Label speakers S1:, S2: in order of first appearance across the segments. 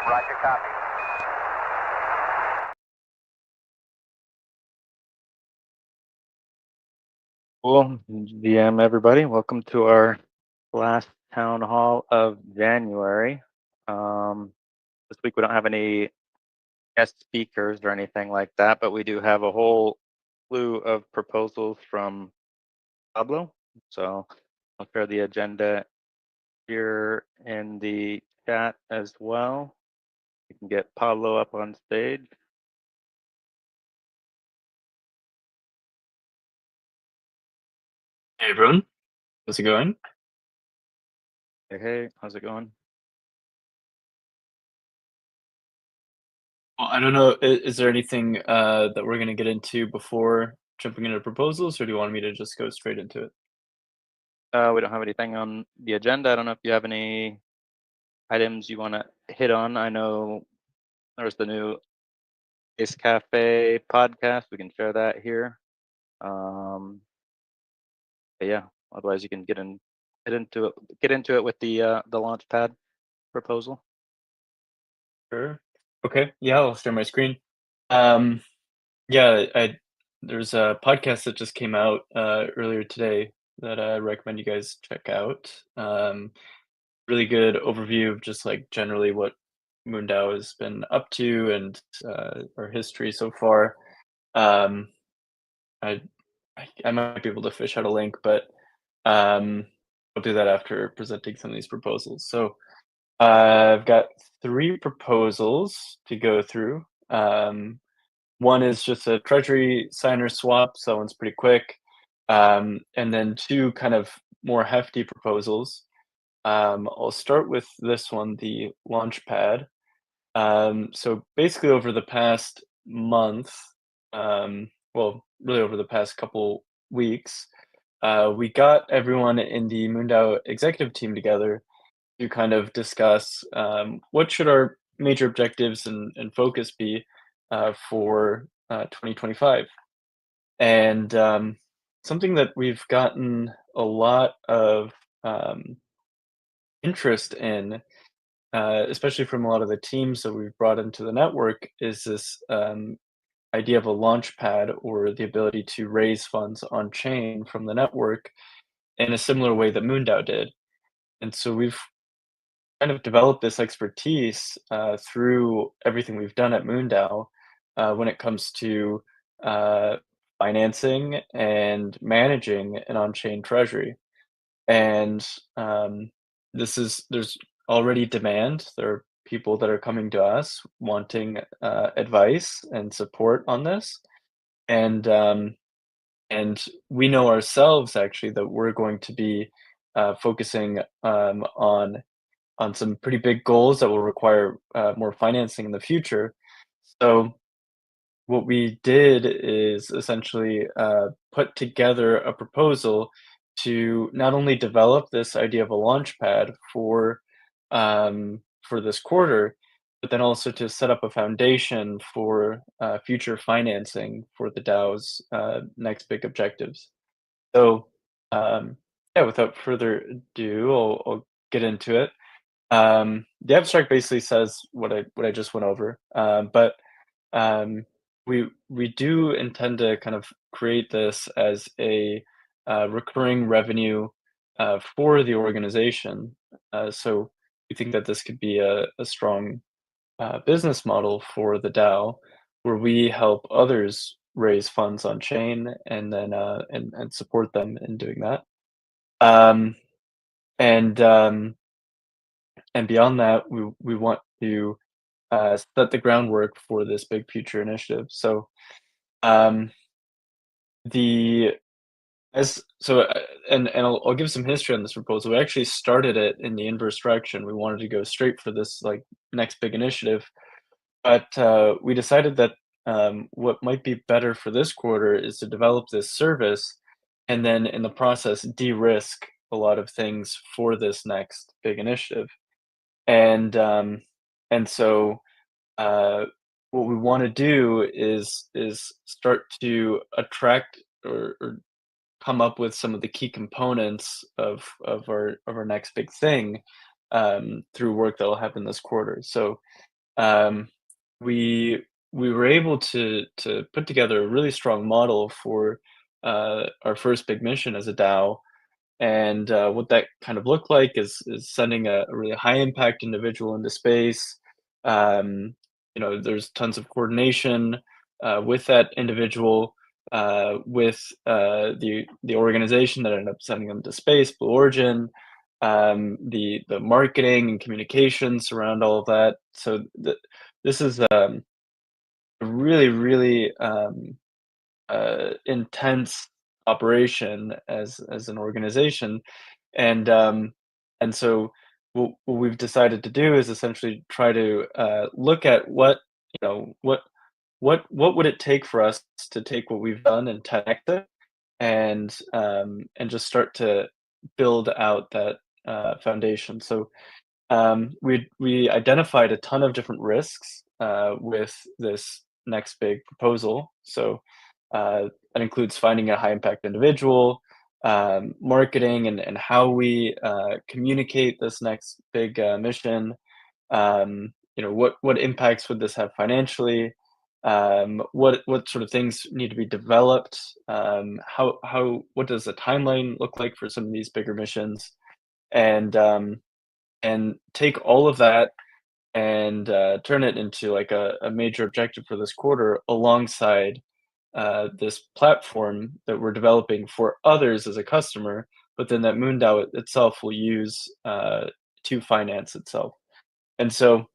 S1: Roger, copy.
S2: Cool. VM, everybody. Welcome to our last town hall of January. This week we don't have any guest speakers or anything like that, but we do have a whole slew of proposals from Pablo. So I'll share the agenda here in the chat as well. You can get Pablo up on stage.
S3: Hey everyone, how's it going?
S2: Hey, how's it going?
S3: Well, I don't know, is there anything that we're going to get into before jumping into proposals, or do you want me to just go straight into it?
S2: We don't have anything on the agenda. I don't know if you have any items you want to hit on. I know there's the new Ace Cafe podcast. We can share that here. But yeah, otherwise you can get into it with the Launchpad proposal.
S3: Sure. Okay, yeah, I'll share my screen. Yeah, there's a podcast that just came out earlier today that I recommend you guys check out. Really good overview of just like generally what MoonDAO has been up to and our history so far. Um, I I might be able to fish out a link, but I'll do that after presenting some of these proposals. So I've got 3 proposals to go through. One is just a Treasury signer swap, so that one's pretty quick. And then 2 kind of more hefty proposals. I'll start with this one, the Launchpad. So basically over the past month, well, really over the past couple weeks, we got everyone in the MoonDAO executive team together to kind of discuss what should our major objectives and focus be for 2025. And something that we've gotten a lot of interest in, especially from a lot of the teams that we've brought into the network, is this idea of a launch pad or the ability to raise funds on chain from the network in a similar way that MoonDAO did. And so we've kind of developed this expertise through everything we've done at MoonDAO when it comes to uh, financing and managing an on-chain treasury. And there's already demand. There are people that are coming to us wanting advice and support on this, and we know ourselves actually that we're going to be focusing on some pretty big goals that will require more financing in the future. So what we did is essentially put together a proposal to not only develop this idea of a launch pad for this quarter, but then also to set up a foundation for future financing for the DAO's next big objectives. So yeah, without further ado, I'll get into it. The abstract basically says what I just went over, but um, we do intend to kind of create this as a recurring revenue for the organization. So we think that this could be a strong business model for the DAO, where we help others raise funds on chain and then and support them in doing that. Um, and and beyond that, we want to set the groundwork for this big future initiative. So um, the as so and I'll give some history on this proposal. We actually started it in the inverse direction. We wanted to go straight for this like next big initiative, but we decided that what might be better for this quarter is to develop this service, and then in the process de-risk a lot of things for this next big initiative. And and so what we want to do is start to attract or come up with some of the key components of our next big thing through work that will happen this quarter. So um, we we were able to put together a really strong model for our first big mission as a DAO. And what that kind of looked like is sending a really high impact individual into space. Um, there's tons of coordination with that individual, with the organization that ended up sending them to space, Blue Origin, the marketing and communications around all of that. So this is a really really intense operation as an organization, and so what we've decided to do is essentially try to look at what you know what would it take for us to take what we've done and 10x it, and just start to build out that foundation. So we identified a ton of different risks with this next big proposal. So that includes finding a high impact individual, marketing and how we communicate this next big mission. What impacts would this have financially? What sort of things need to be developed? How what does the timeline look like for some of these bigger missions? And take all of that and turn it into like a major objective for this quarter alongside this platform that we're developing for others as a customer, but then that MoonDAO itself will use to finance itself. And so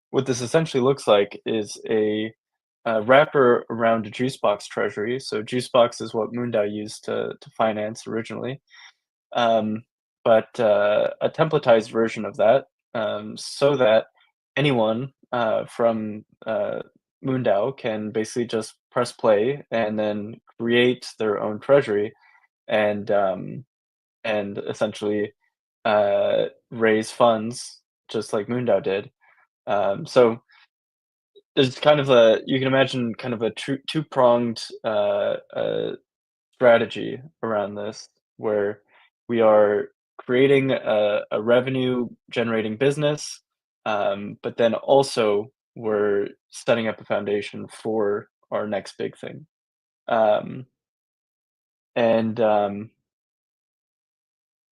S3: what this essentially looks like is a wrapper around a Juicebox treasury. So Juicebox is what MoonDAO used to finance originally, um, but a templatized version of that, so that anyone from MoonDAO can basically just press play and then create their own treasury and essentially raise funds just like MoonDAO did. So there's kind of a you can imagine kind of a two pronged strategy around this, where we are creating a revenue generating business, but then also we're setting up a foundation for our next big thing. Um, and I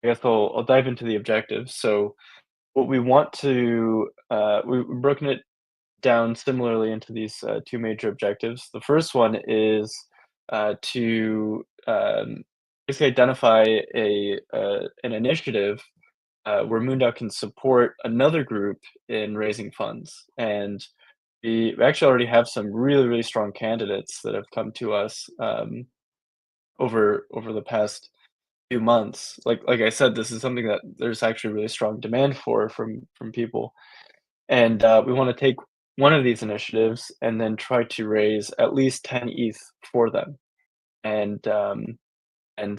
S3: guess I'll dive into the objectives. So what we want to we've broken it down similarly into these two major objectives. The first one is to basically identify an initiative where MoonDAO can support another group in raising funds. And we actually already have some really, really strong candidates that have come to us over the past few months. Like I said, this is something that there's actually really strong demand for from people, and we want to take one of these initiatives and then try to raise at least 10 ETH for them. And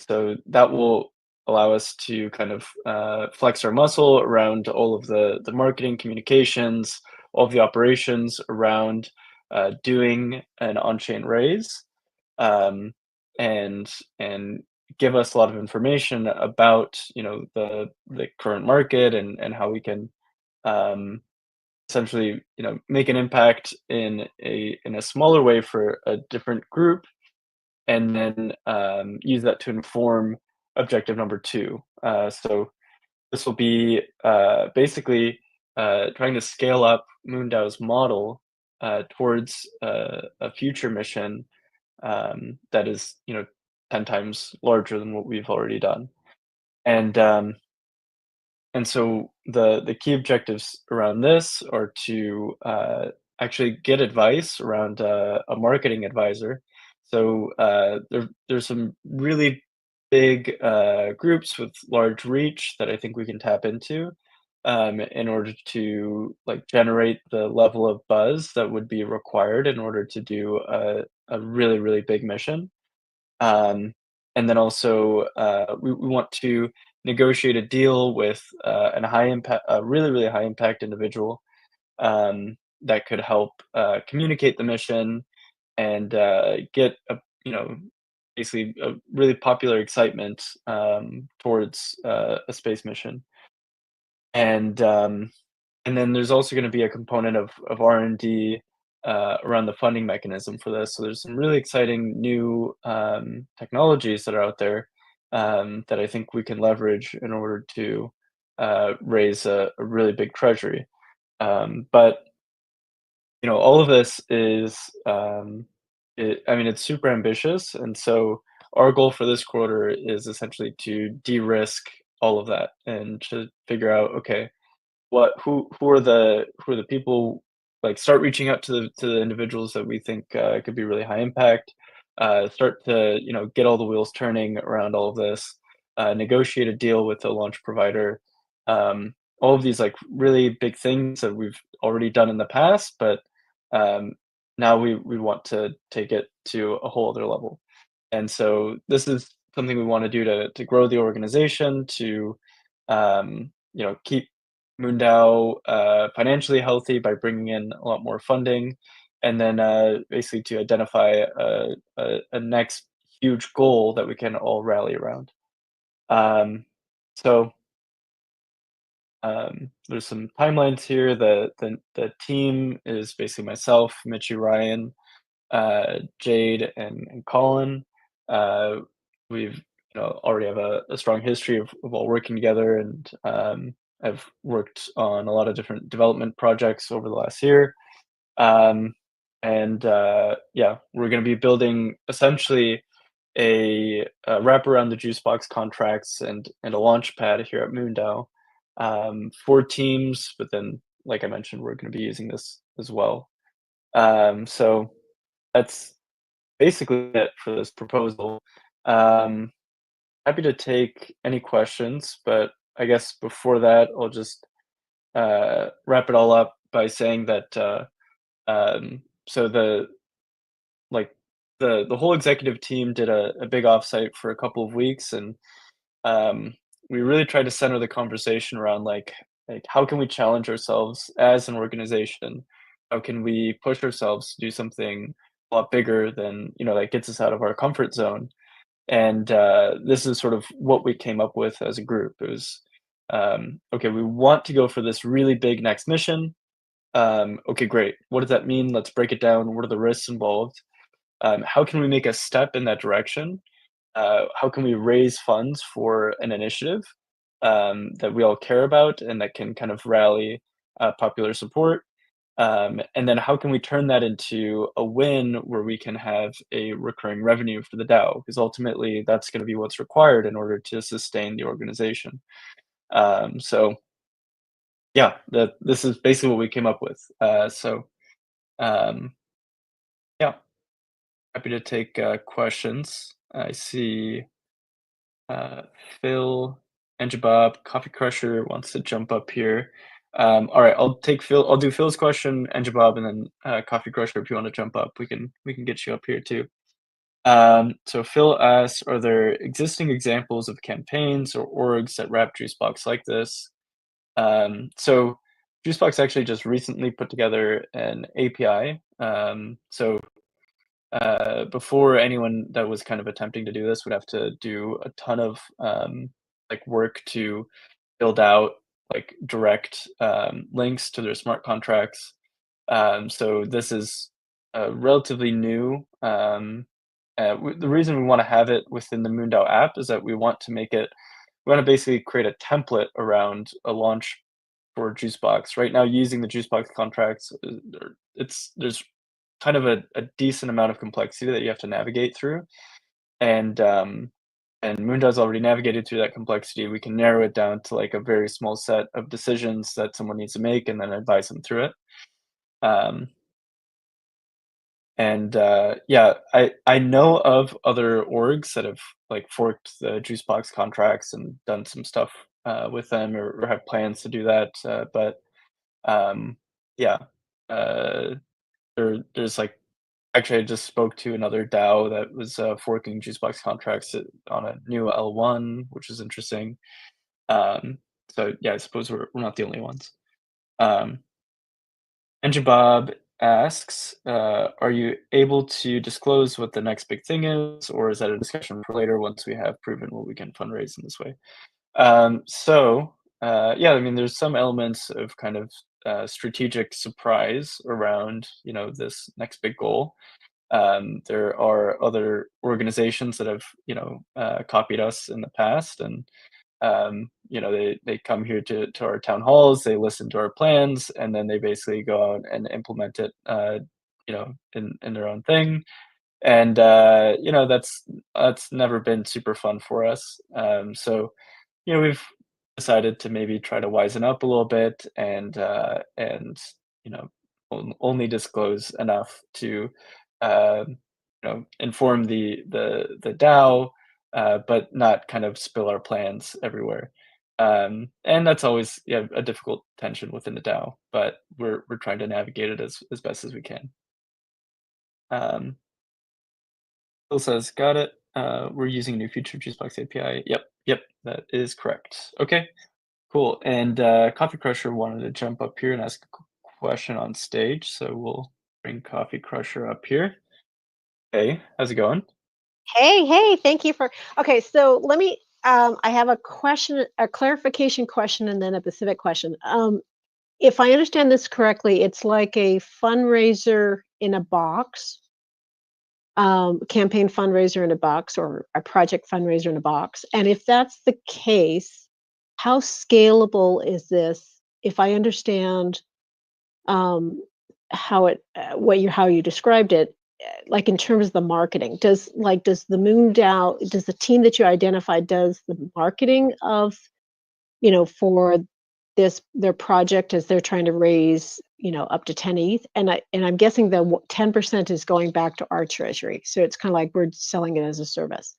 S3: so that will allow us to kind of flex our muscle around all of the marketing, communications, all of the operations around doing an on-chain raise, um, and give us a lot of information about the current market and how we can um, essentially make an impact in a smaller way for a different group, and then use that to inform objective number two. So this will be basically trying to scale up MoonDAO's model towards a future mission that is 10 times larger than what we've already done. And so the key objectives around this are to actually get advice around a marketing advisor. So there's some really big groups with large reach that I think we can tap into in order to like generate the level of buzz that would be required in order to do a really really big mission. Um, and then also, we want to negotiate a deal with a really, really high impact individual that could help communicate the mission and get basically a really popular excitement towards a space mission. And And then there's also gonna be a component of R&D, around the funding mechanism for this. So there's some really exciting new, technologies that are out there, that I think we can leverage in order to, raise a really big treasury. But all of this is, I mean, it's super ambitious, and so our goal for this quarter is essentially to de-risk all of that and to figure out, okay, who are the people, like, start reaching out to the individuals that we think, could be really high impact, start to, get all the wheels turning around all of this, negotiate a deal with the launch provider, all of these, like, really big things that we've already done in the past, but, um, now we want to take it to a whole other level. And so this is something we wanna do to grow the organization, to, keep MoonDAO, financially healthy by bringing in a lot more funding, and then, basically to identify a next huge goal that we can all rally around. Um, so, there's some timelines here. The team is basically myself, Mitchie, Ryan, Jade, and Colin. Uh, we've already have a strong history of all working together, and I've worked on a lot of different development projects over the last year. Um, and yeah, we're going to be building essentially a wrap around the Juicebox contracts and a launch pad here at MoonDAO, for teams. But then, like I mentioned, we're going to be using this as well. So that's basically it for this proposal. Um, Happy to take any questions, but I guess before that, I'll just wrap it all up by saying that so like the whole executive team did a big offsite for a couple of weeks, and um, we really tried to center the conversation around like how can we challenge ourselves as an organization? How can we push ourselves to do something a lot bigger than that gets us out of our comfort zone? And this is sort of what we came up with as a group. It was okay. We want to go for this really big next mission. Okay, great. What does that mean? Let's break it down. What are the risks involved? How can we make a step in that direction? How can we raise funds for an initiative that we all care about and that can kind of rally popular support? And then how can we turn that into a win where we can have a recurring revenue for the DAO? Because ultimately, that's going to be what's required in order to sustain the organization. So yeah, this is basically what we came up with. Um, yeah, happy to take questions. I see uh, Phil and Jabab, Coffee Crusher wants to jump up here. All right, I'll take Phil. I'll do Phil's question and Jabab, and then Coffee Crusher. If you want to jump up, we can get you up here too. So Phil asks, are there existing examples of campaigns or orgs that wrap Juicebox like this? So Juicebox actually just recently put together an API. Before anyone that was kind of attempting to do this would have to do a ton of like work to build out like direct links to their smart contracts. So this is relatively new. The reason we want to have it within the MoonDAO app is that we want to make it. We want to basically create a template around a launch for Juicebox. Right now, using the Juicebox contracts, there's kind of a decent amount of complexity that you have to navigate through, and MoonDAO's already navigated through that complexity. We can narrow it down to like a very small set of decisions that someone needs to make, and then advise them through it. Um, and yeah, I know of other orgs that have like forked the Juicebox contracts and done some stuff with them, or have plans to do that. But um, yeah, uh, there's like actually I just spoke to another DAO that was forking Juicebox contracts on a new L1, which is interesting. Um, so yeah, I suppose we're not the only ones. Um, Engine Bob asks, are you able to disclose what the next big thing is, or is that a discussion for later once we have proven what we can fundraise in this way? Yeah, I mean, there's some elements of kind of strategic surprise around this next big goal. There are other organizations that have copied us in the past, and they come here to our town halls, they listen to our plans, and then they basically go out and implement it, in their own thing. And that's never been super fun for us. So we've decided to maybe try to wisen up a little bit, and you know only disclose enough to inform the DAO, but not kind of spill our plans everywhere. And that's always, yeah, a difficult tension within the DAO, but we're trying to navigate it as best as we can. Um, Phil says, "Got it. We're using a new feature of Juicebox API." Yep, yep, that is correct. Okay, cool. And Coffee Crusher wanted to jump up here and ask a question on stage, so we'll bring Coffee Crusher up here. Hey, how's it going?
S1: Hey, hey, thank you for. Okay, so let me. I have a question, a clarification question, and then a specific question. If I understand this correctly, it's like a fundraiser in a box, campaign fundraiser in a box, or a project fundraiser in a box. And if that's the case, how scalable is this? If I understand how it, how you described it, like in terms of the marketing, does the MoonDAO, does the team that you identified does the marketing of, for their project as they're trying to raise, up to 10 ETH, and I'm guessing the 10% is going back to our treasury, so it's kind of like we're selling it as a service.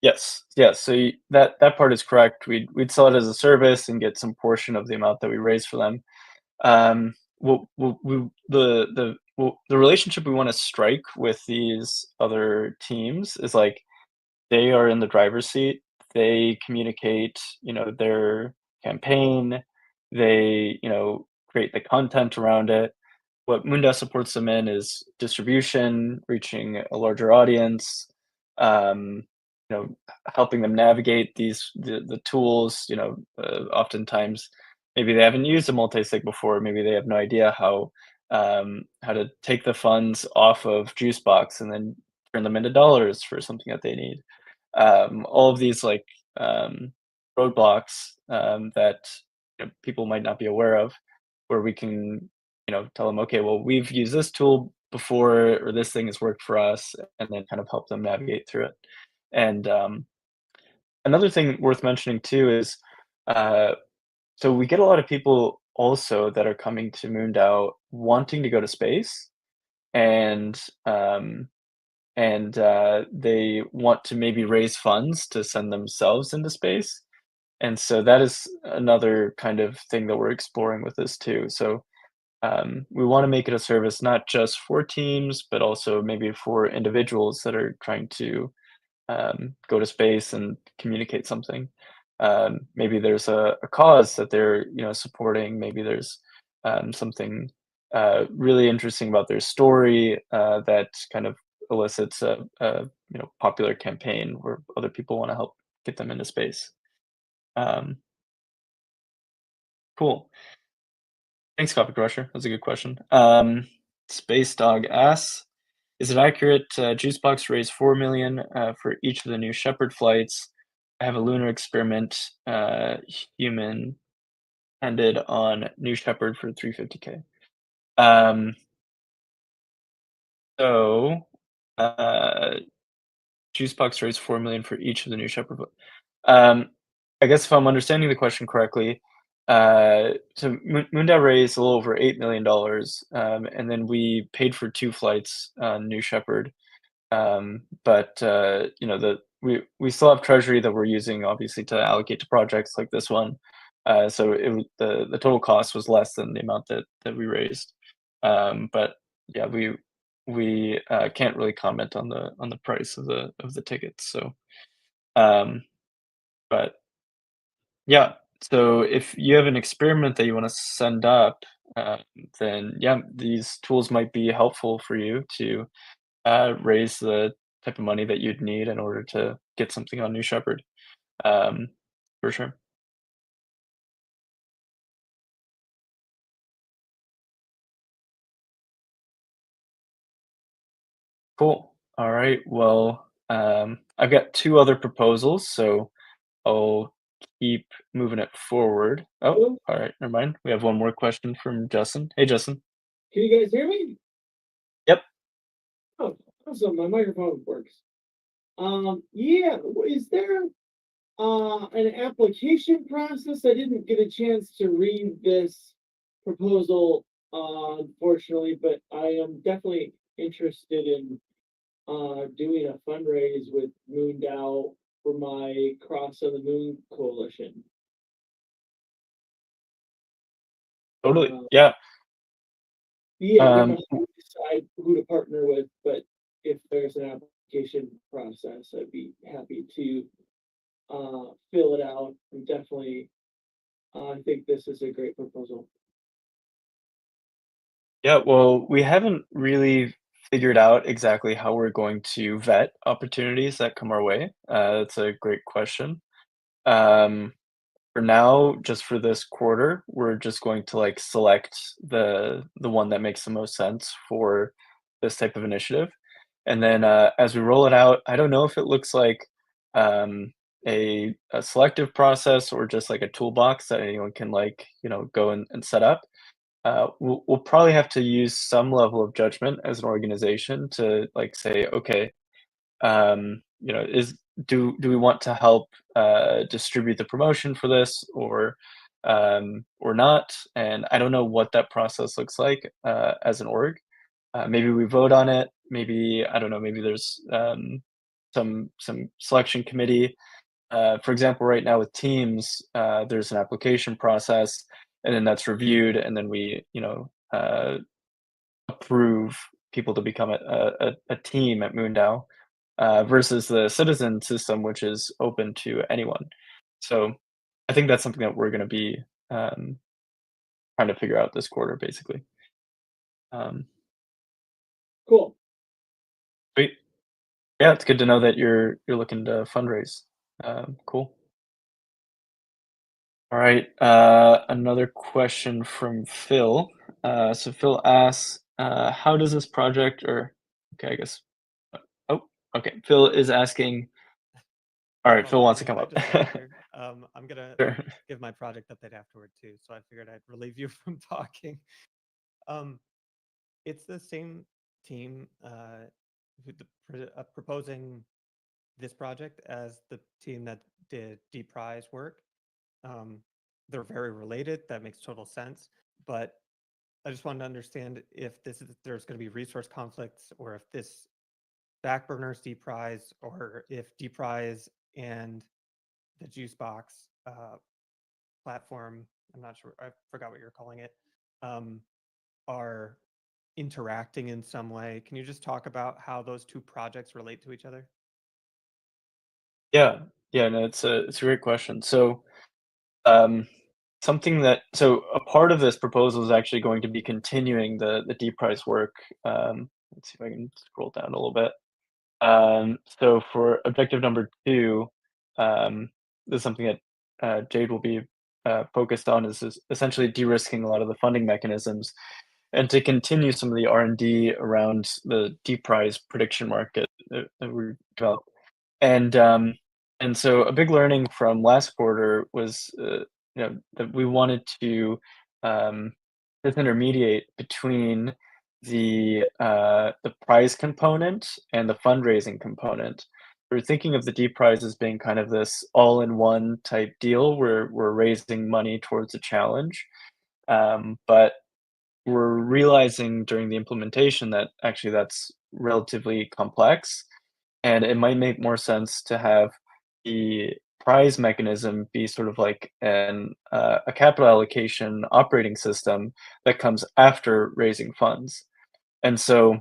S3: Yes, yes. So that part is correct. We'd sell it as a service and get some portion of the amount that we raise for them. The relationship we want to strike with these other teams is like they are in the driver's seat. They communicate, their campaign. They, create the content around it. What MoonDAO supports them in is distribution, reaching a larger audience, um, helping them navigate the tools. Oftentimes maybe they haven't used a multisig before. Maybe they have no idea how to take the funds off of Juicebox and then turn them into dollars for something that they need. All of these um, roadblocks that people might not be aware of, where we can tell them, okay, well, we've used this tool before, or this thing has worked for us, and then kind of help them navigate through it. And another thing worth mentioning too is, uh, so we get a lot of people also that are coming to MoonDAO wanting to go to space, and they want to maybe raise funds to send themselves into space. And so that is another kind of thing that we're exploring with this too. So we want to make it a service not just for teams, but also maybe for individuals that are trying to go to space and communicate something. Maybe there's a cause that they're supporting. Maybe there's something really interesting about their story that kind of elicits a popular campaign where other people want to help get them into space. Um, cool. Thanks, Coffee Crusher. That's a good question. Space Dog asks, is it accurate Juicebox raised 4 million for each of the new Shepard flights? I have a lunar experiment human ended on New Shepard for 350K. Um, so uh, Juicebox raised 4 million for each of the New Shepard. Um, I guess if I'm understanding the question correctly, so MoonDAO raised a little over $8 million, and then we paid for 2 flights on New Shepard. But we still have Treasury that we're using, obviously, to allocate to projects like this one. So the total cost was less than the amount that we raised. But yeah, we can't really comment on the price of the tickets. So, um, but yeah. So if you have an experiment that you want to send up, uh, then yeah, these tools might be helpful for you to raise the type of money that you'd need in order to get something on New Shepard, um, for sure. Cool. All right. Well, I've got two other proposals, so I'll keep moving it forward. Oh, all right. Never mind. We have one more question from Justin. Hey, Justin.
S4: Can you guys hear me?
S3: Yep.
S4: Oh, awesome. My microphone works. Yeah, is there an application process? I didn't get a chance to read this proposal, unfortunately, but I am definitely interested in doing a fundraise with MoonDAO for my Cross on the Moon coalition.
S3: Totally.
S4: Uh,
S3: Yeah.
S4: Yeah, I don't
S3: Um,
S4: know how to decide who to partner with, but if there's an application process, I'd be happy to fill it out. And definitely, I think this is a great proposal.
S3: yeah. Well, we haven't really figured out exactly how we're going to vet opportunities that come our way. That's a great question. Um, For now, just for this quarter, we're just going to, like, select the one that makes the most sense for this type of initiative, and then, as we roll it out, I don't know if it looks like, um, a selective process or just, like, a toolbox that anyone can, like, go and set up. We'll probably have to use some level of judgment as an organization to, like, say, "Okay, is do we want to help distribute the promotion for this or not?" And I don't know what that process looks like as an org. Maybe we vote on it. Maybe I don't know. Maybe there's some selection committee. For example, right now with teams, there's an application process, and then that's reviewed, and then we approve people to become a team at MoonDAO versus the citizen system, which is open to anyone. So I think that's something that we're going to be um, trying to figure out this quarter, basically. Um,
S4: Cool.
S3: Sweet. Yeah, it's good to know that you're looking to fundraise. Cool. All right. Another question from Phil. So Phil asks, how does this project or okay, I guess. Oh, okay. Phil is asking. All right, Phil wants to come
S5: I
S3: up.
S5: just got here. I'm gonna
S3: Sure.
S5: give my project update afterward too, so I figured I'd relieve you from talking. Um, it's the same team proposing this project as the team that did Deep Prize work. Um, they're very related. That makes total sense. But I just wanted to understand if there's going to be resource conflicts, or if this backburners Deep Prize, or if Deep Prize and the juice box platform, I'm not sure, I forgot what you're calling it, are interacting in some way. Can you just talk about how those two projects relate to each other?
S3: Yeah, yeah, no, it's a great question. So, um, so a part of this proposal is actually going to be continuing the deep price work. Let's see if I can scroll down a little bit. So for objective number 2, this is something that Jade will be focused on is essentially de-risking a lot of the funding mechanisms and to continue some of the R&D around the deep price prediction market that we developed. And and so a big learning from last quarter was that we wanted to disintermediate between the prize component and the fundraising component. We're thinking of the deep prize as being kind of this all-in-one type deal where we're raising money towards a challenge. But we're realizing during the implementation that actually that's relatively complex, and it might make more sense to have the prize mechanism be sort of like a capital allocation operating system that comes after raising funds. And so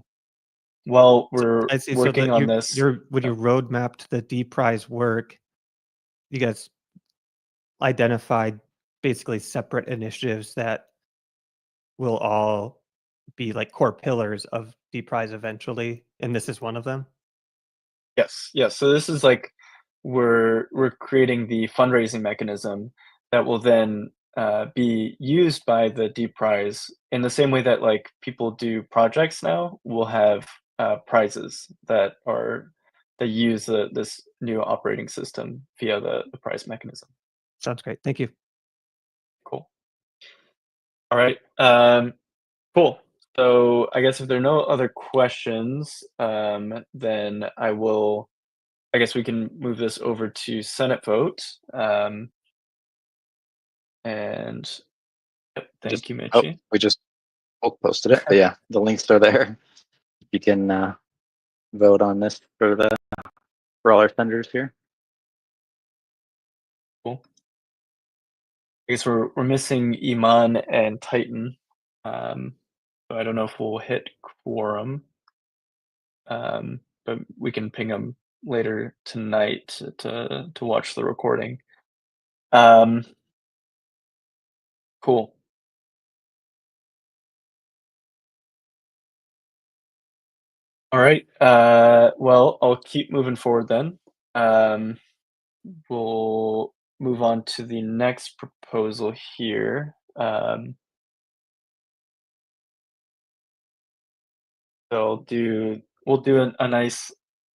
S3: while we're
S5: I see. So
S3: working
S5: that
S3: on this,
S5: when you roadmapped the Deep Prize work, you guys identified basically separate initiatives that will all be like core pillars of Deep Prize eventually, and this is one of them.
S3: yes, yes. So this is like we're creating the fundraising mechanism that will then be used by the deep prize in the same way that like people do projects now. We'll have prizes that use this new operating system via the prize mechanism.
S5: Sounds great. Thank you.
S3: Cool. All right. Cool. So I guess if there are no other questions, then I guess we can move this over to Senate vote. And thank you, Mitchie.
S2: We just both posted it, but yeah, the links are there. You can vote on this for all our senators here.
S3: Cool. I guess we're missing Eiman and Titan. So I don't know if we'll hit quorum. But we can ping them later tonight to watch the recording. Cool. All right. Well, I'll keep moving forward then. We'll move on to the next proposal here. So we'll do a nice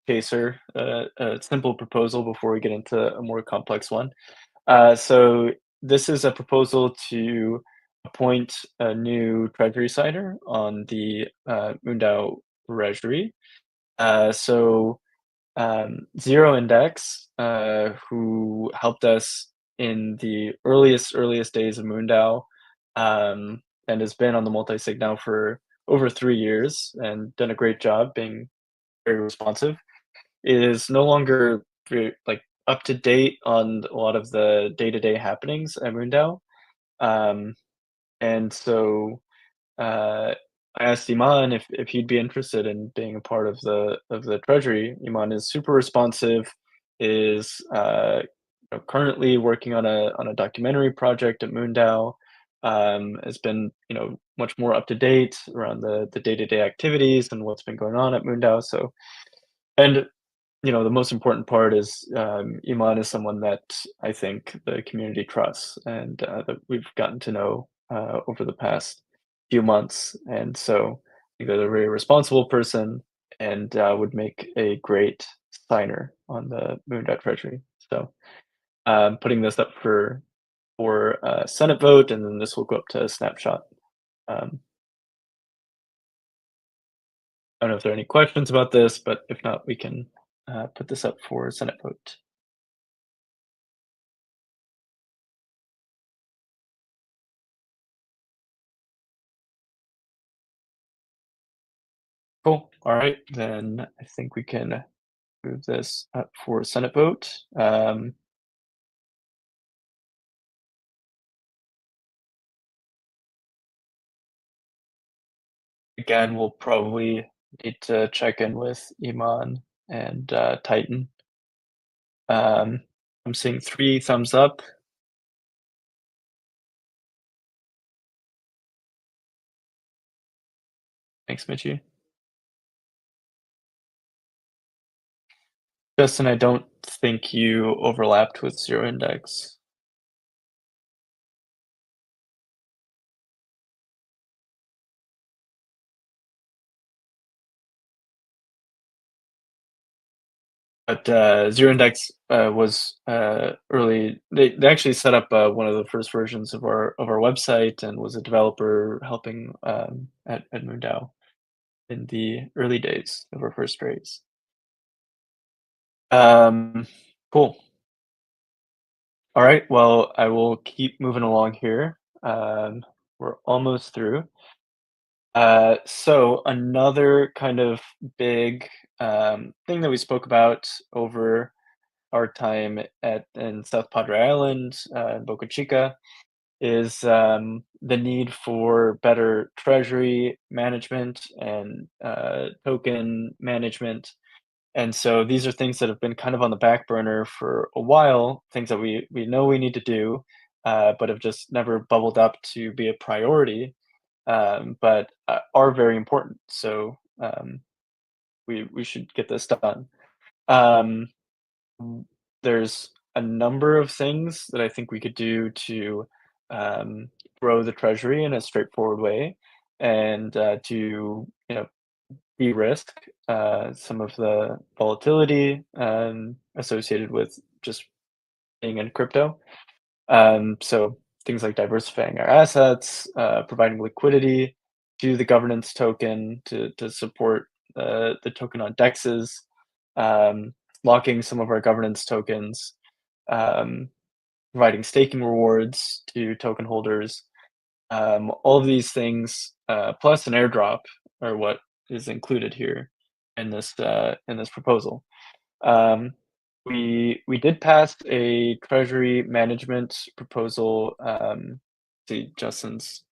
S3: chaser, a simple proposal before we get into a more complex one. So this is a proposal to appoint a new Treasury signer on the MoonDAO Treasury. So Zero Index, who helped us in the earliest days of MoonDAO, and has been on the Multisig now for over 3 years and done a great job being very responsive, is no longer like up to date on a lot of the day-to-day happenings at MoonDAO. And so I asked Eiman if he'd be interested in being a part of the Treasury. Eiman is super responsive, is currently working on a documentary project at MoonDAO. Has been much more up to date around the day-to-day activities and what's been going on at MoonDAO. So, and the most important part is Eiman is someone that I think the community trusts and that we've gotten to know over the past few months. And so I think they're a very responsible person and would make a great signer on the MoonDAO Treasury. So putting this up for Senate vote, and then this will go up to a snapshot. I don't know if there are any questions about this, but if not, we can put this up for Senate vote. Cool. All right, then I think we can move this up for Senate vote. Again, we'll probably need to check in with Eiman and Titan. I'm seeing 3 thumbs up. Thanks, Mitchie. Justin, I don't think you overlapped with Zero Index. But Zero Index was early. They actually set up one of the first versions of our website and was a developer helping at MoonDAO in the early days of our first raise. Cool. All right. Well, I will keep moving along here. We're almost through. So another kind of big thing that we spoke about over our time in South Padre Island, in Boca Chica, is the need for better treasury management and token management. And so these are things that have been kind of on the back burner for a while, things that we know we need to do, but have just never bubbled up to be a priority, but are very important. So we should get this done. There's a number of things that I think we could do to grow the treasury in a straightforward way and to de-risk some of the volatility associated with just being in crypto. So things like diversifying our assets, providing liquidity to the governance token to support the token on DEXs, locking some of our governance tokens, um, providing staking rewards to token holders. All of these things, plus an airdrop, are what is included here in this proposal. We did pass a treasury management proposal. See Justin's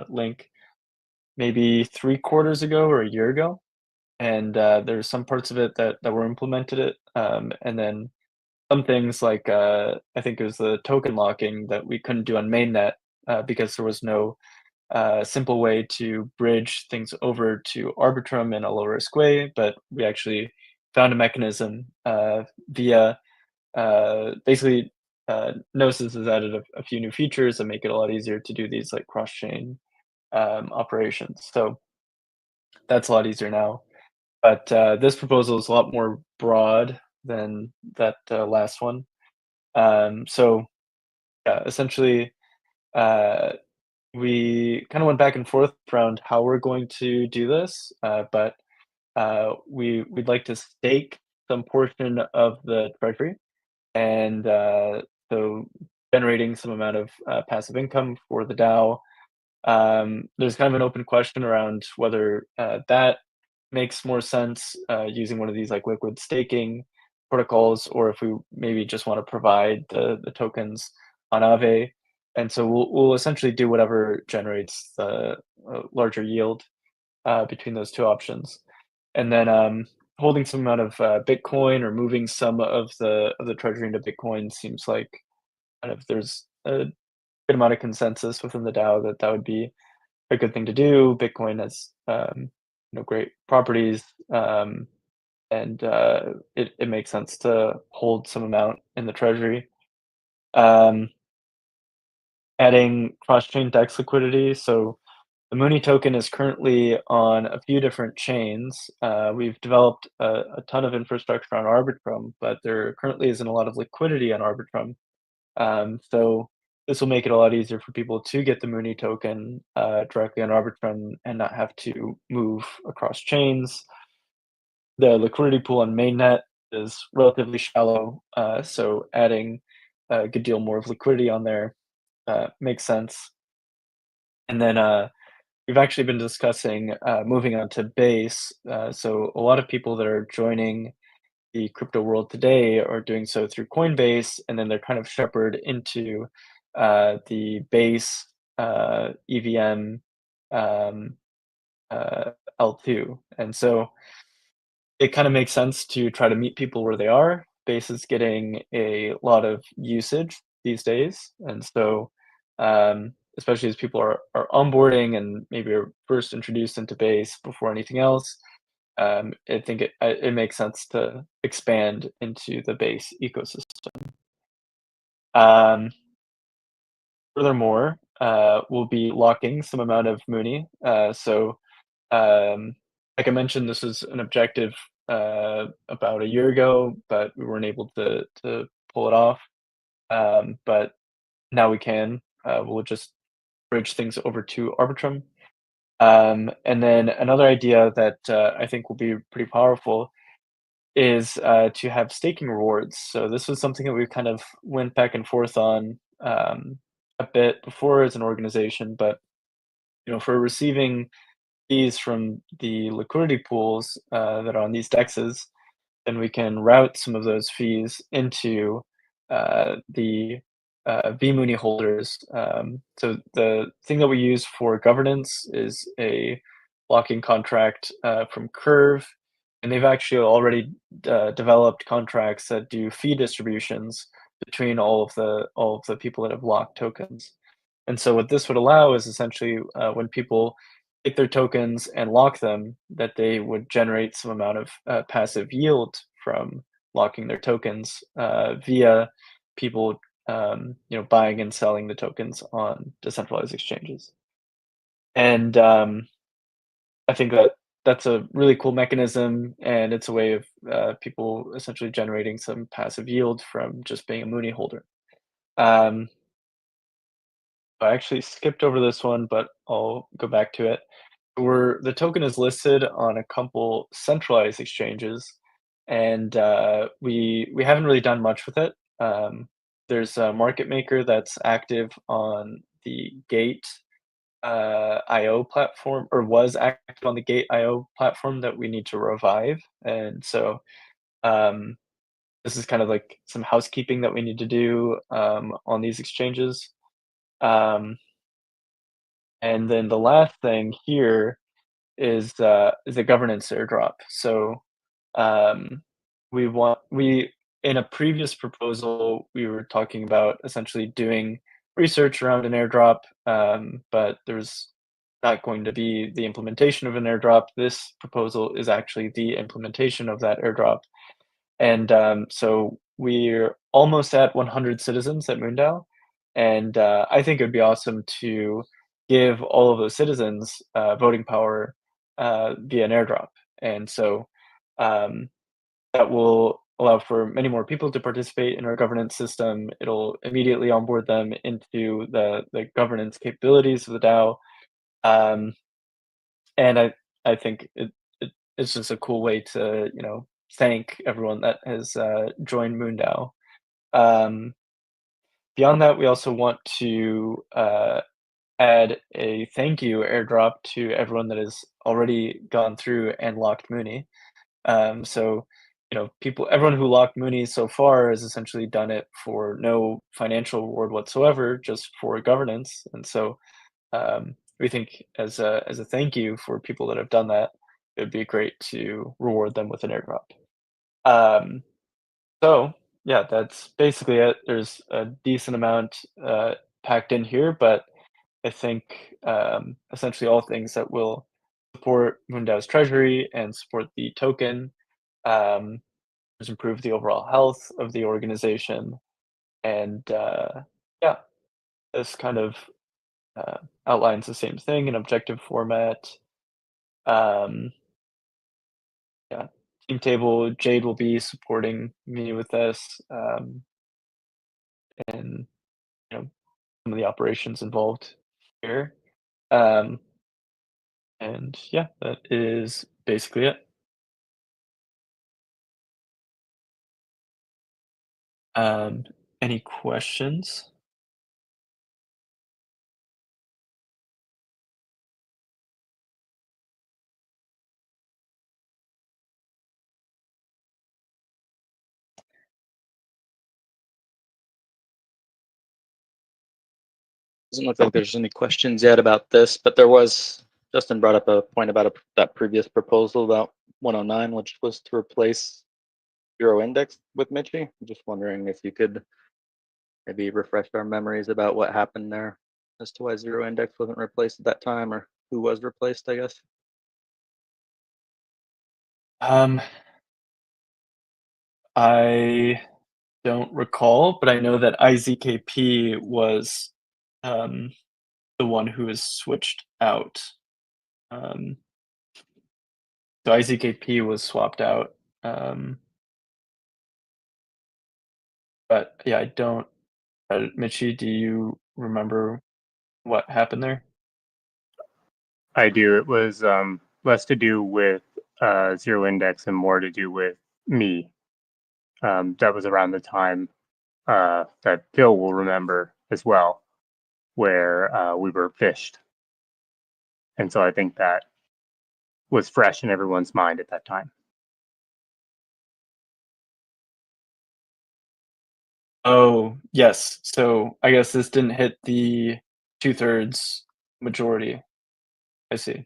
S3: link maybe 3 quarters ago or a year ago, and there's some parts of it that were implemented it, and then some things like I think it was the token locking that we couldn't do on mainnet because there was no simple way to bridge things over to Arbitrum in a low risk way, but we actually found a mechanism via basically Gnosis has added a few new features that make it a lot easier to do these like cross-chain operations. So that's a lot easier now. But this proposal is a lot more broad than that last one. So yeah, essentially, we kind of went back and forth around how we're going to do this, but we'd like to stake some portion of the treasury, and so generating some amount of passive income for the DAO. There's kind of an open question around whether that makes more sense using one of these like liquid staking protocols, or if we maybe just want to provide the tokens on Aave. And so we'll essentially do whatever generates the larger yield between those two options. And then holding some amount of Bitcoin or moving some of the treasury into Bitcoin seems like kind of there's a good amount of consensus within the DAO that that would be a good thing to do. Bitcoin has great properties, and it makes sense to hold some amount in the treasury. Adding cross-chain DEX liquidity. So the Mooney token is currently on a few different chains. We've developed a ton of infrastructure on Arbitrum, but there currently isn't a lot of liquidity on Arbitrum. So this will make it a lot easier for people to get the Mooney token directly on Arbitrum and not have to move across chains. The liquidity pool on mainnet is relatively shallow, so adding a good deal more of liquidity on there makes sense. And then we've actually been discussing moving on to Base. So a lot of people that are joining the crypto world today are doing so through Coinbase, and then they're kind of shepherded into the Base EVM L2. And so it kind of makes sense to try to meet people where they are. Base is getting a lot of usage these days. And so especially as people are onboarding and maybe are first introduced into Base before anything else, I think it makes sense to expand into the Base ecosystem. Furthermore, we'll be locking some amount of Mooney. Like I mentioned, this was an objective about a year ago, but we weren't able to pull it off. But now we can. We'll just bridge things over to Arbitrum. And then another idea that I think will be pretty powerful is to have staking rewards. So this was something that we kind of went back and forth on a bit before as an organization, but for receiving fees from the liquidity pools that are on these DEXs, then we can route some of those fees into the vMooney holders. So the thing that we use for governance is a locking contract from Curve, and they've actually already developed contracts that do fee distributions between all of the people that have locked tokens. And so what this would allow is essentially when people take their tokens and lock them, that they would generate some amount of passive yield from locking their tokens via people buying and selling the tokens on decentralized exchanges. And I think that that's a really cool mechanism, and it's a way of people essentially generating some passive yield from just being a Mooney holder. I actually skipped over this one, but I'll go back to it. The token is listed on a couple centralized exchanges, and we haven't really done much with it. There's a market maker that's active on the Gate IO platform, or was active on the Gate IO platform, that we need to revive. And so this is kind of like some housekeeping that we need to do on these exchanges. And then the last thing here is a governance airdrop. So we in a previous proposal, we were talking about essentially doing research around an airdrop, but there's not going to be the implementation of an airdrop. This proposal is actually the implementation of that airdrop. And so we're almost at 100 citizens at MoonDAO, and I think it would be awesome to give all of those citizens voting power via an airdrop. And so that will allow for many more people to participate in our governance system. It'll immediately onboard them into the governance capabilities of the DAO. And I think it's just a cool way to, thank everyone that has joined MoonDAO. Beyond that, we also want to add a thank you airdrop to everyone that has already gone through and locked Mooney. So, everyone who locked Mooney so far has essentially done it for no financial reward whatsoever, just for governance. And so, we think as a thank you for people that have done that, it would be great to reward them with an airdrop. So yeah, that's basically it. There's a decent amount packed in here, but I think essentially all things that will support MoonDAO's treasury and support the token, just improve the overall health of the organization, and yeah, this kind of outlines the same thing in objective format. Yeah, team table. Jade will be supporting me with this, and some of the operations involved here. And yeah, that is basically it. Any questions?
S2: Doesn't look like there's any questions yet about this, but there was, Justin brought up a point about that previous proposal about 109, which was to replace zero index with Mitchie. I'm just wondering if you could maybe refresh our memories about what happened there as to why zero index wasn't replaced at that time, or who was replaced, I guess.
S3: I don't recall, but I know that IZKP was the one who was switched out. So IZKP was swapped out. But yeah, I don't. Mitchie, do you remember what happened there?
S6: I do. It was less to do with zero index and more to do with me. That was around the time that Phil will remember as well, where we were fished. And so I think that was fresh in everyone's mind at that time.
S3: Oh, yes. So I guess this didn't hit the 2/3 majority. I see.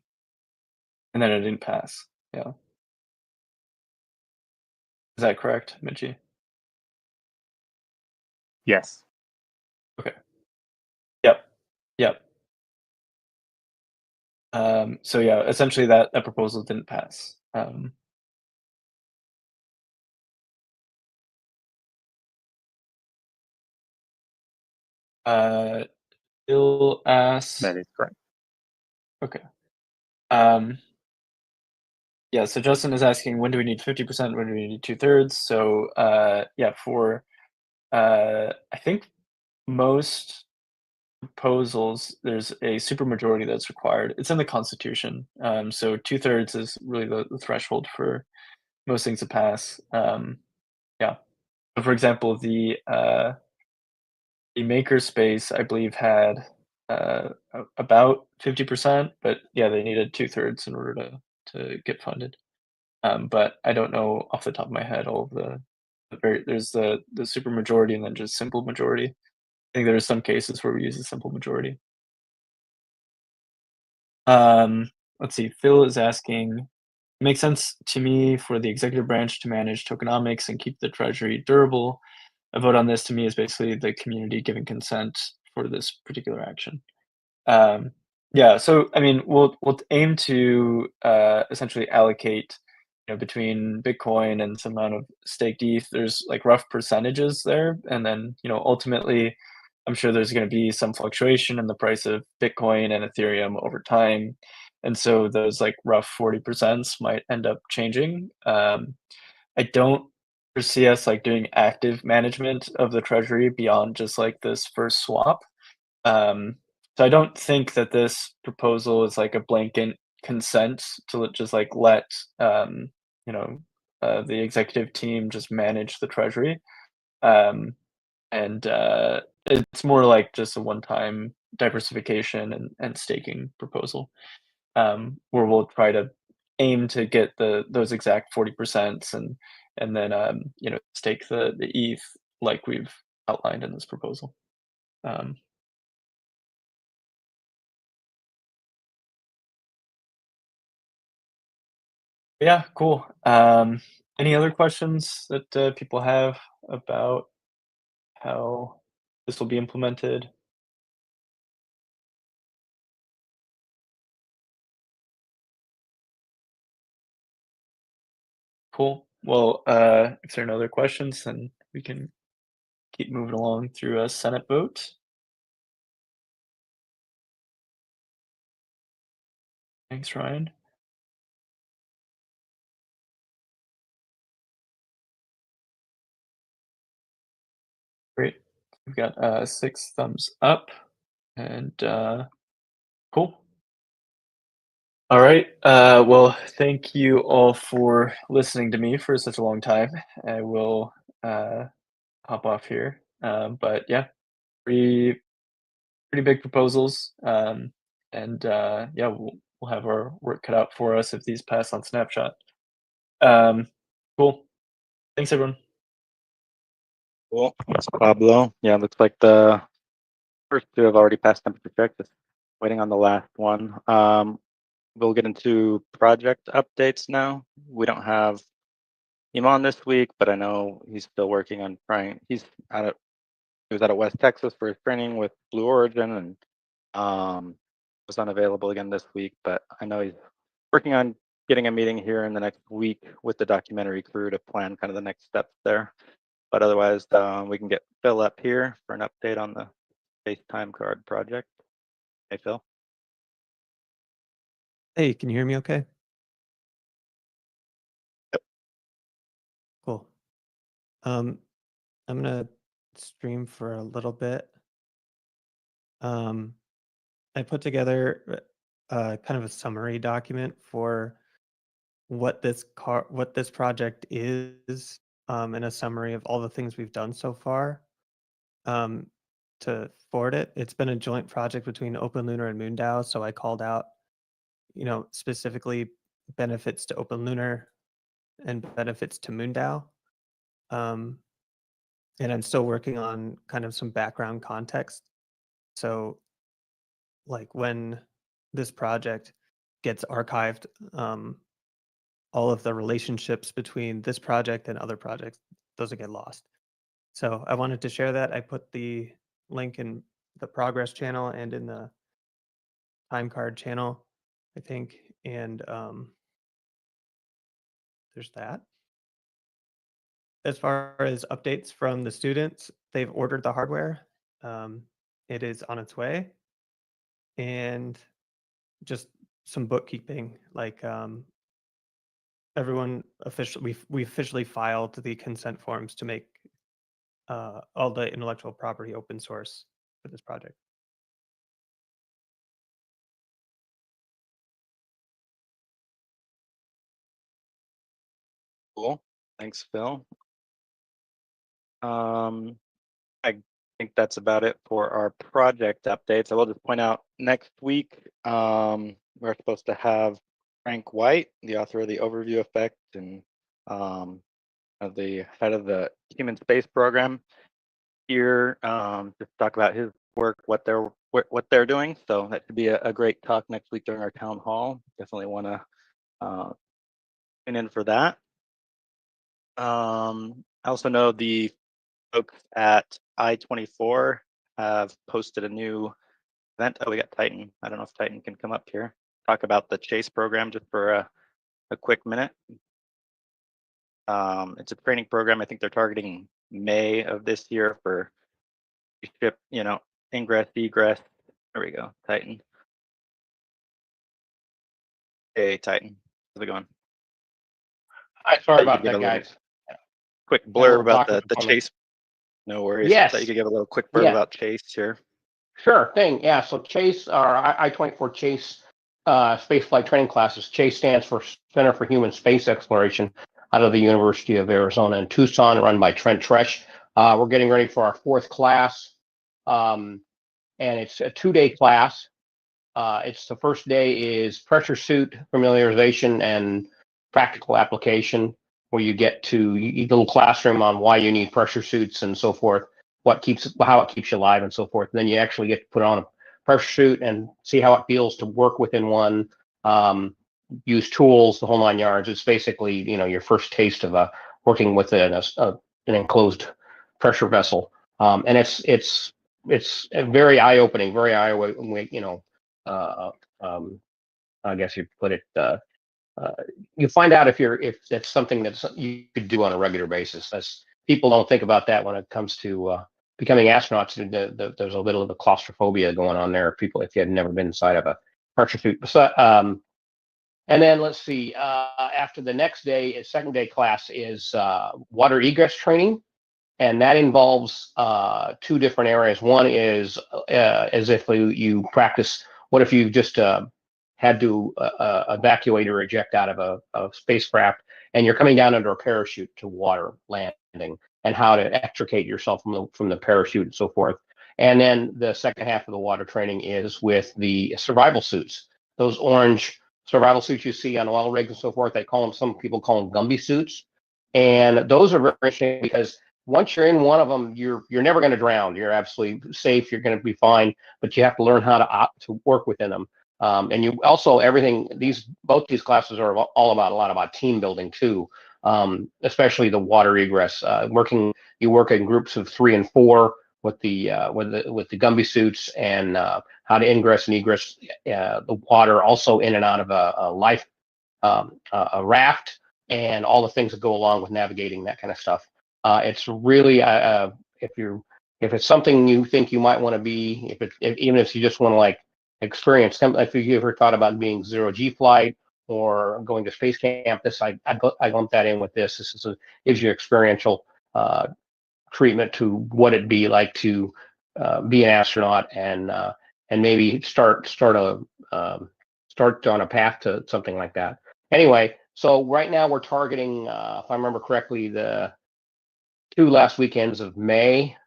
S3: And then it didn't pass. Yeah. Is that correct, Mitchie?
S6: Yes.
S3: Okay. Yep. Yep. So yeah, essentially that proposal didn't pass. Bill asks.
S6: That is correct.
S3: Okay. Yeah, so Justin is asking, when do we need 50%? When do we need 2/3? So yeah, for I think most proposals, there's a supermajority that's required. It's in the Constitution. So 2/3 is really the threshold for most things to pass. Yeah. So for example, the makerspace, I believe, had about 50%, but yeah, they needed 2/3 in order to get funded. But I don't know off the top of my head all of there's the supermajority and then just simple majority. I think there are some cases where we use a simple majority. Let's see. Phil is asking, it makes sense to me for the executive branch to manage tokenomics and keep the treasury durable. A vote on this to me is basically the community giving consent for this particular action. Yeah, so I mean, we'll aim to essentially allocate, between Bitcoin and some amount of staked ETH. There's like rough percentages there, and then ultimately, I'm sure there's going to be some fluctuation in the price of Bitcoin and Ethereum over time, and so those like rough 40% might end up changing. I don't foresee us like doing active management of the treasury beyond just like this first swap. Um, so I don't think that this proposal is like a blanket consent to just like let you know the executive team just manage the treasury, um, and it's more like just a one-time diversification and staking proposal, where we'll try to aim to get those exact 40% and then stake the ETH like we've outlined in this proposal. Um, Yeah, cool. Any other questions that people have about how this will be implemented? Cool. Well, if there are no other questions, then we can keep moving along through a Senate vote. Thanks, Ryan. Great. We've got 6 thumbs up, and cool. All right. Well, thank you all for listening to me for such a long time. I will hop off here. But yeah, pretty big proposals. And yeah, we'll have our work cut out for us if these pass on Snapshot. Cool. Thanks, everyone.
S2: Cool. Thanks, Pablo. Yeah, looks like the first 2 have already passed temperature check. Just waiting on the last one. We'll get into project updates now. We don't have Eiman this week, but I know he's still working on trying. He was out of West Texas for his training with Blue Origin and was unavailable again this week. But I know he's working on getting a meeting here in the next week with the documentary crew to plan kind of the next steps there. But otherwise, we can get Phil up here for an update on the FaceTime card project. Hey, Phil.
S5: Hey, can you hear me okay?
S2: Yep.
S5: Cool. I'm gonna stream for a little bit. I put together kind of a summary document for what this project is, and a summary of all the things we've done so far. To forward it, it's been a joint project between OpenLunar and MoonDAO, so I called out, specifically benefits to OpenLunar and benefits to MoonDAO. And I'm still working on kind of some background context. So, like when this project gets archived, all of the relationships between this project and other projects, those will get lost. So I wanted to share that. I put the link in the progress channel and in the time card channel, I think. And there's that. As far as updates from the students, they've ordered the hardware. It is on its way. And just some bookkeeping, like everyone officially we officially filed the consent forms to make all the intellectual property open source for this project.
S2: Cool. Thanks, Phil. I think that's about it for our project updates. I will just point out next week we're supposed to have Frank White, the author of the Overview Effect and the head of the Human Space Program, here to talk about his work, what they're doing. So that should be a great talk next week during our town hall. Definitely want to tune in for that. I also know the folks at I-24 have posted a new event. Oh, we got Titan. I don't know if Titan can come up here, talk about the Chase program just for a quick minute. It's a training program. I think they're targeting May of this year for ship, ingress, egress. There we go, Titan. Hey, Titan. How's it going?
S7: Hi, sorry about that, guys.
S2: Quick blurb about the Chase. No worries.
S7: Yes.
S2: I thought you could give a little quick blurb about Chase here.
S7: Sure thing. Yeah. So Chase, our I-24 Chase spaceflight training classes. Chase stands for Center for Human Space Exploration out of the University of Arizona in Tucson, run by Trent Tresh. We're getting ready for our 4th class, and it's a 2-day class. It's the first day is pressure suit familiarization and practical application, where you get to a little classroom on why you need pressure suits and so forth, how it keeps you alive and so forth. And then you actually get to put on a pressure suit and see how it feels to work within one, use tools, the whole 9 yards. It's basically, your first taste of working within an enclosed pressure vessel. And it's very eye-opening, I guess you put it, you find out if that's something that you could do on a regular basis. People don't think about that when it comes to becoming astronauts. There's a little of the claustrophobia going on there. If you had never been inside of a pressure suit. And then let's see. After the next day, 2nd day class is water egress training, and that involves 2 different areas. One is as if you practice. What if you just had to evacuate or eject out of a spacecraft, and you're coming down under a parachute to water landing, and how to extricate yourself from the parachute and so forth. And then the second half of the water training is with the survival suits. Those orange survival suits you see on oil rigs and so forth, some people call them Gumby suits. And those are very interesting because once you're in one of them, you're never going to drown. You're absolutely safe. You're going to be fine, but you have to learn how to work within them. And you also both these classes are all about a lot about team building too, especially the water egress. You work in groups of 3 and 4 with the Gumby suits, and how to ingress and egress the water, also in and out of a raft, and all the things that go along with navigating that kind of stuff. It's really if it's something you think you might want to be, even if you just want to experience, if you ever thought about being 0G flight or going to space camp, I lump that in with this. This gives you experiential treatment to what it'd be like to be an astronaut, and maybe start on a path to something like that. Anyway, so right now we're targeting, if I remember correctly, the 2 last weekends of May.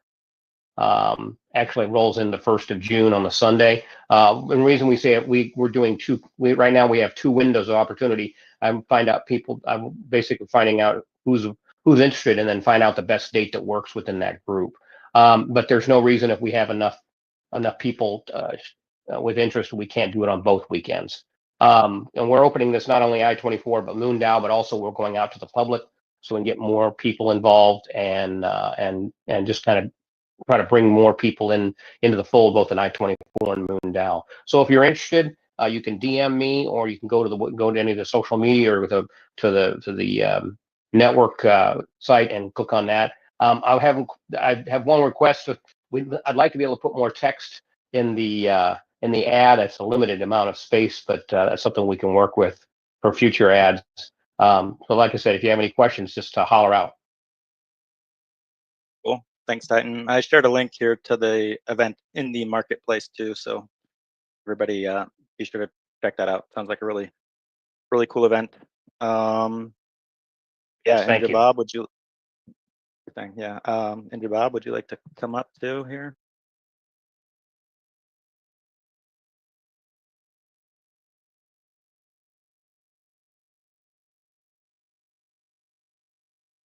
S7: Actually rolls in the 1st of June on the Sunday. And the reason we say it, we're doing right now we have 2 windows of opportunity. I'm basically finding out who's interested, and then find out the best date that works within that group. But there's no reason, if we have enough people with interest, we can't do it on both weekends. And we're opening this not only I-24 but MoonDAO, but also we're going out to the public so we can get more people involved, and just kind of try to bring more people into the fold, both in I-24 and MoonDAO. So if you're interested, you can DM me, or you can go to any of the social media, or to the network site and click on that. I have one request. I'd like to be able to put more text in the ad. It's a limited amount of space, but that's something we can work with for future ads. So like I said, if you have any questions, just holler out.
S2: Cool. Thanks, Titan. I shared a link here to the event in the marketplace too, so everybody be sure to check that out. Sounds like a really cool event.
S7: Yes,
S2: Yeah,
S7: thank
S2: Andrew
S7: you.
S2: Bob, would you? Yeah, Andrew Bob, would you like to come up too here?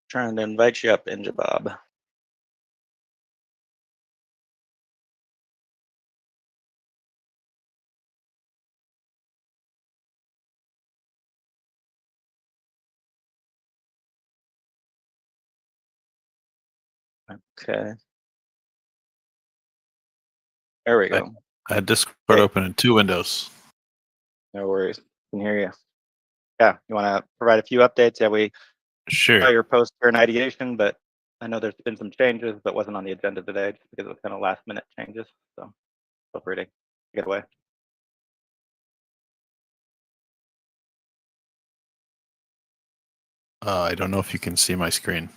S2: Trying to invite you up, Andrew Bob. Okay. There we go.
S8: I had Discord
S2: Hey.
S8: open in 2 windows.
S2: No worries. Can hear you. Yeah, you want to provide a few updates? Yeah, we saw
S8: Sure.
S2: your post for an ideation, but I know there's been some changes, but wasn't on the agenda today just because it was kind of last minute changes. So feel free to get away.
S8: I don't know if you can see my screen.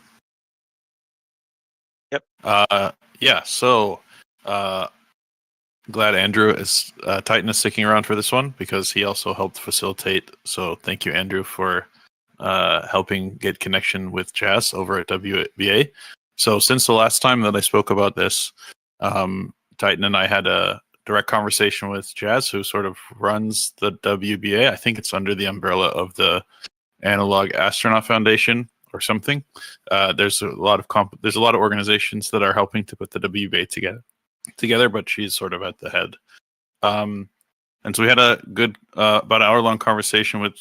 S2: Yep.
S8: Yeah. So glad Andrew is Titan is sticking around for this one because he also helped facilitate. So thank you, Andrew, for helping get connection with Jazz over at WBA. So since the last time that I spoke about this, Titan and I had a direct conversation with Jazz, who sort of runs the WBA. I think it's under the umbrella of the Analog Astronaut Foundation or something. There's a lot of organizations that are helping to put the WBA together, but she's sort of at the head. And so we had a good about an hour-long conversation with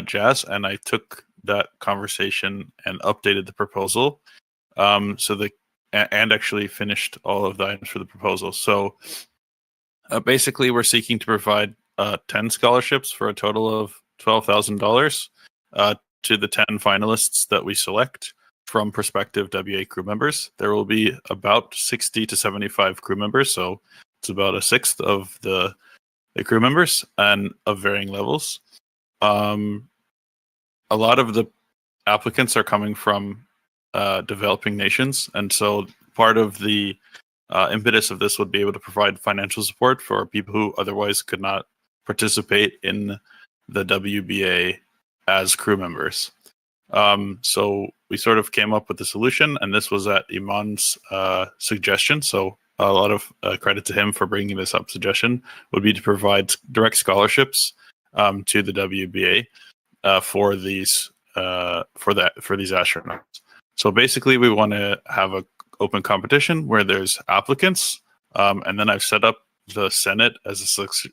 S8: Jazz, and I took that conversation and updated the proposal. And actually finished all of the items for the proposal. So basically, we're seeking to provide 10 scholarships for a total of $12,000 to the 10 finalists that we select from prospective WA crew members. There will be about 60 to 75 crew members, so it's about a sixth of the crew members and of varying levels. A lot of the applicants are coming from developing nations, and so part of the impetus of this would be able to provide financial support for people who otherwise could not participate in the WBA as crew members. So we sort of came up with the solution, and this was at Eiman's suggestion. So a lot of credit to him for bringing this up. Suggestion would be to provide direct scholarships to the WBA for these astronauts. So basically, we want to have an open competition where there's applicants, and then I've set up the Senate as a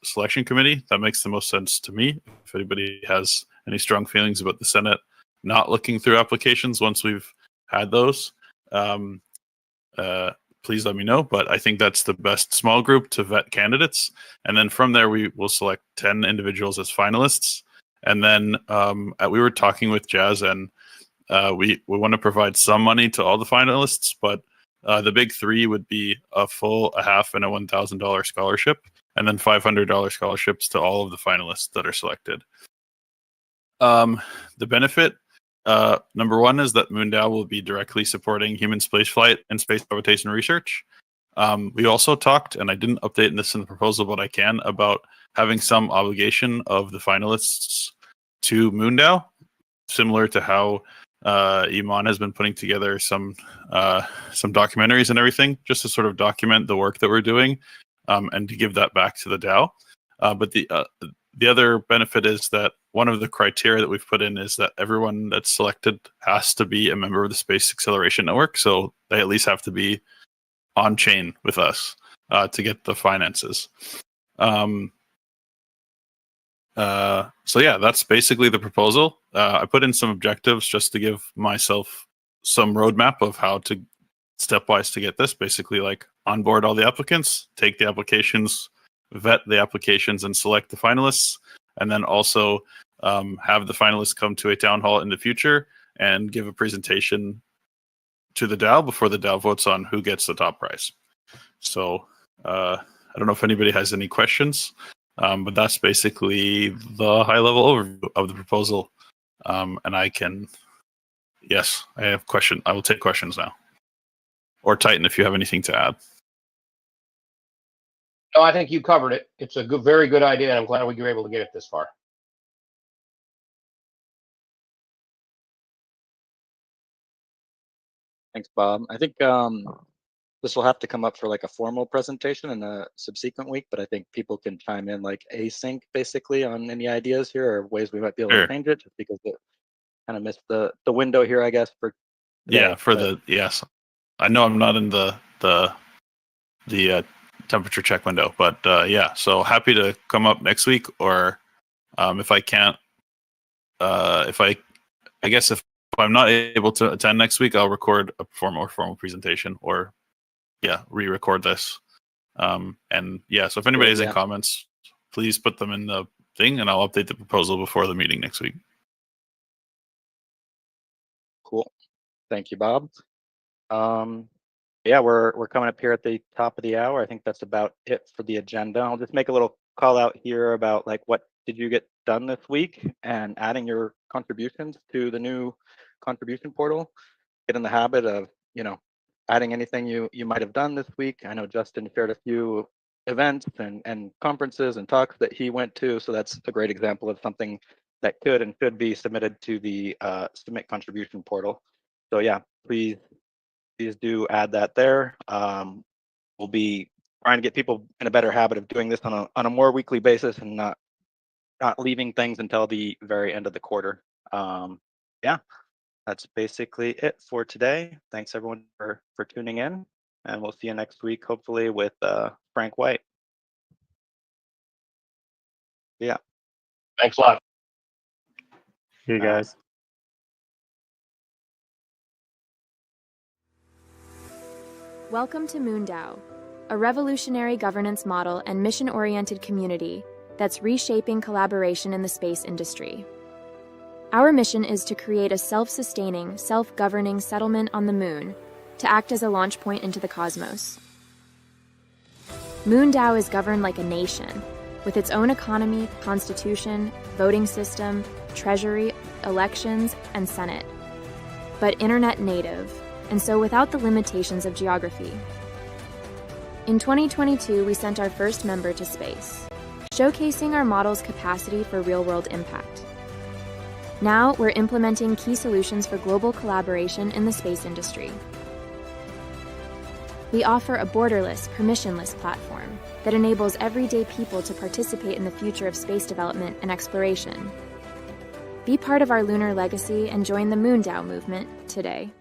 S8: selection committee. That makes the most sense to me. If anybody has any strong feelings about the Senate not looking through applications once we've had those, please let me know. But I think that's the best small group to vet candidates. And then from there, we will select 10 individuals as finalists. And then we were talking with Jazz, and we want to provide some money to all the finalists, but the big three would be a full, a half, and a $1,000 scholarship, and then $500 scholarships to all of the finalists that are selected. The benefit, number one, is that MoonDAO will be directly supporting human spaceflight and space habitation research. We also talked, and I didn't update this in the proposal, but I can, about having some obligation of the finalists to MoonDAO, similar to how Eiman has been putting together some documentaries and everything, just to sort of document the work that we're doing, and to give that back to the DAO. But the other benefit is that one of the criteria that we've put in is that everyone that's selected has to be a member of the Space Acceleration Network, so they at least have to be on chain with us to get the finances. So yeah, that's basically the proposal. I put in some objectives just to give myself some roadmap of how to stepwise to get this. Basically, like onboard all the applicants, take the applications, vet the applications, and select the finalists, and then also have the finalists come to a town hall in the future and give a presentation to the DAO before the DAO votes on who gets the top prize. So I don't know if anybody has any questions. But that's basically the high-level overview of the proposal. and I can. Yes, I have question. I will take questions now. Or Titan, if you have anything to add.
S7: No, I think you covered it. It's a good, very good idea, and I'm glad we were able to get it this far.
S2: Thanks, Bob. I think this will have to come up for like a formal presentation in a subsequent week, but I think people can chime in like async basically on any ideas here or ways we might be able to change it, just because it kind of missed the window here, I guess, for today.
S8: Yeah, for yes. I know I'm not in the temperature check window, but yeah, so happy to come up next week, or if I can't, I guess if I'm not able to attend next week, I'll record a formal presentation, or re-record this. And yeah, so if anybody has any comments, please put them in the thing, and I'll update the proposal before the meeting next week.
S2: Cool. Thank you, Bob. Yeah, we're coming up here at the top of the hour. I think that's about it for the agenda. I'll just make a little call out here about like what did you get done this week, and adding your contributions to the new contribution portal. Get in the habit of, adding anything you might have done this week. I know Justin shared a few events and conferences and talks that he went to, so that's a great example of something that could and should be submitted to the submit contribution portal. So yeah, please do add that there. We'll be trying to get people in a better habit of doing this on a more weekly basis, and not leaving things until the very end of the quarter. Yeah, that's basically it for today. Thanks everyone for tuning in, and we'll see you next week, hopefully with Frank White. Yeah.
S7: Thanks a lot.
S6: See you guys.
S9: Welcome to MoonDAO, a revolutionary governance model and mission-oriented community that's reshaping collaboration in the space industry. Our mission is to create a self-sustaining, self-governing settlement on the moon to act as a launch point into the cosmos. MoonDAO is governed like a nation, with its own economy, constitution, voting system, treasury, elections, and senate, but internet native, and so without the limitations of geography. In 2022, we sent our first member to space, showcasing our model's capacity for real-world impact. Now, we're implementing key solutions for global collaboration in the space industry. We offer a borderless, permissionless platform that enables everyday people to participate in the future of space development and exploration. Be part of our lunar legacy and join the MoonDAO movement today.